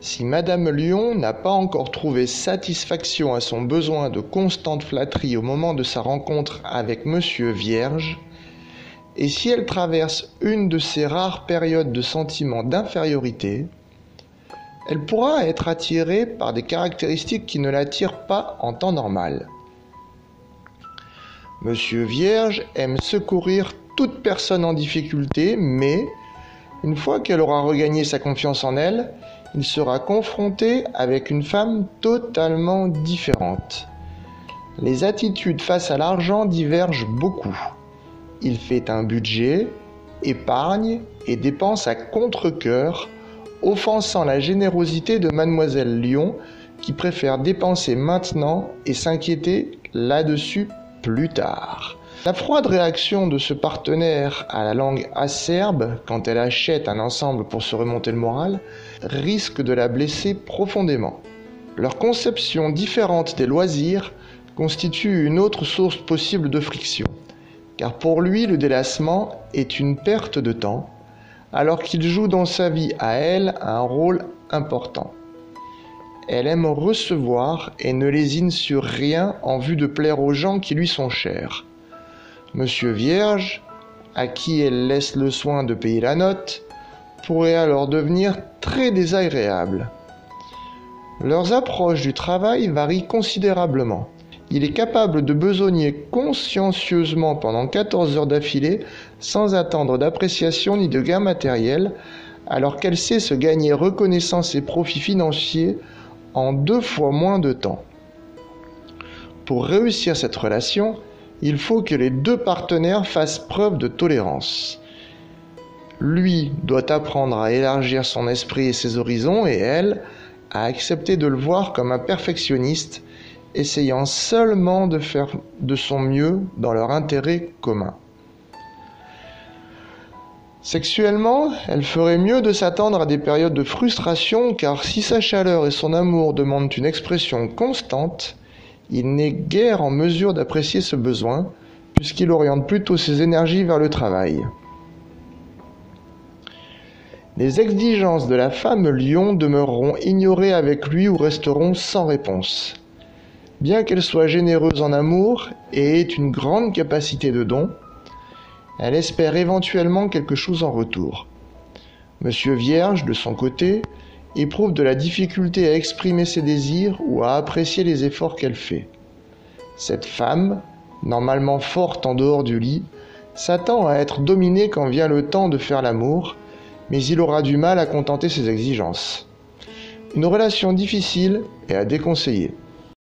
Si Madame Lion n'a pas encore trouvé satisfaction à son besoin de constante flatterie au moment de sa rencontre avec Monsieur Vierge, et si elle traverse une de ces rares périodes de sentiment d'infériorité, elle pourra être attirée par des caractéristiques qui ne l'attirent pas en temps normal. Monsieur Vierge aime secourir toute personne en difficulté, mais, une fois qu'elle aura regagné sa confiance en elle, il sera confronté avec une femme totalement différente. Les attitudes face à l'argent divergent beaucoup. Il fait un budget, épargne et dépense à contre-cœur, offensant la générosité de Mademoiselle Lion qui préfère dépenser maintenant et s'inquiéter là-dessus plus tard. La froide réaction de ce partenaire à la langue acerbe quand elle achète un ensemble pour se remonter le moral risque de la blesser profondément. Leur conception différente des loisirs constitue une autre source possible de friction, car pour lui le délassement est une perte de temps, alors qu'il joue dans sa vie à elle un rôle important. Elle aime recevoir et ne lésine sur rien en vue de plaire aux gens qui lui sont chers. Monsieur Vierge, à qui elle laisse le soin de payer la note, pourrait alors devenir très désagréable. Leurs approches du travail varient considérablement. Il est capable de besogner consciencieusement pendant 14 heures d'affilée sans attendre d'appréciation ni de gain matériel, alors qu'elle sait se gagner reconnaissance et profits financiers en 2 fois moins de temps. Pour réussir cette relation, il faut que les 2 partenaires fassent preuve de tolérance. Lui doit apprendre à élargir son esprit et ses horizons et elle à accepter de le voir comme un perfectionniste, essayant seulement de faire de son mieux dans leur intérêt commun. Sexuellement, elle ferait mieux de s'attendre à des périodes de frustration, car si sa chaleur et son amour demandent une expression constante, il n'est guère en mesure d'apprécier ce besoin, puisqu'il oriente plutôt ses énergies vers le travail. Les exigences de la femme lion demeureront ignorées avec lui ou resteront sans réponse. Bien qu'elle soit généreuse en amour et ait une grande capacité de don, elle espère éventuellement quelque chose en retour. Monsieur Vierge, de son côté, éprouve de la difficulté à exprimer ses désirs ou à apprécier les efforts qu'elle fait. Cette femme, normalement forte en dehors du lit, s'attend à être dominée quand vient le temps de faire l'amour, mais il aura du mal à contenter ses exigences. Une relation difficile et à déconseiller.